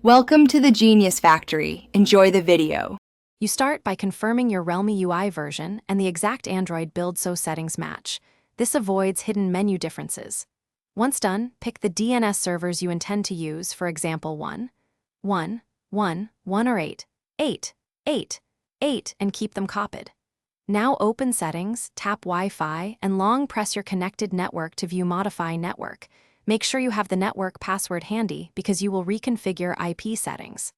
Welcome to the Genius Factory. Enjoy the video. You start by confirming your Realme UI version and the exact Android build so settings match. This avoids hidden menu differences. Once done, pick the DNS servers you intend to use, for example 1, 1, 1, 1 or 8, 8, 8, 8, and keep them copied. Now open Settings, tap Wi-Fi, and long press your connected network to view Modify Network. Make sure you have the network password handy because you will reconfigure IP settings.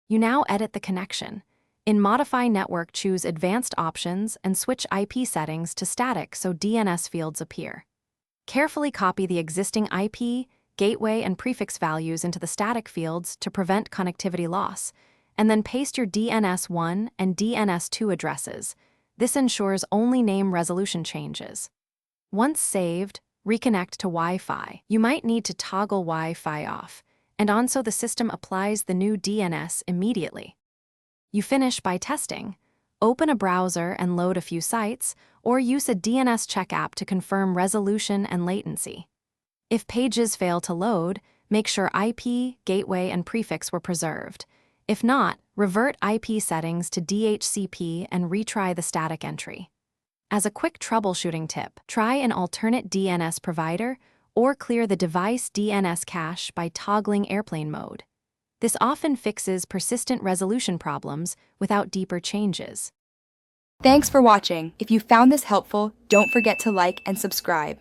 You now edit the connection. In Modify Network, choose Advanced Options and switch IP settings to static so DNS fields appear. Carefully copy the existing IP, gateway, and prefix values into the static fields to prevent connectivity loss, and then paste your DNS1 and DNS2 addresses. This ensures only name resolution changes. Once saved, reconnect to Wi-Fi. You might need to toggle Wi-Fi off, and on so the system applies the new DNS immediately. You finish by testing. Open a browser and load a few sites, or use a DNS check app to confirm resolution and latency. If pages fail to load, make sure IP, gateway, and prefix were preserved. If not, revert IP settings to DHCP and retry the static entry. As a quick troubleshooting tip, try an alternate DNS provider or clear the device DNS cache by toggling airplane mode. This often fixes persistent resolution problems without deeper changes. Thanks for watching. If you found this helpful, don't forget to like and subscribe.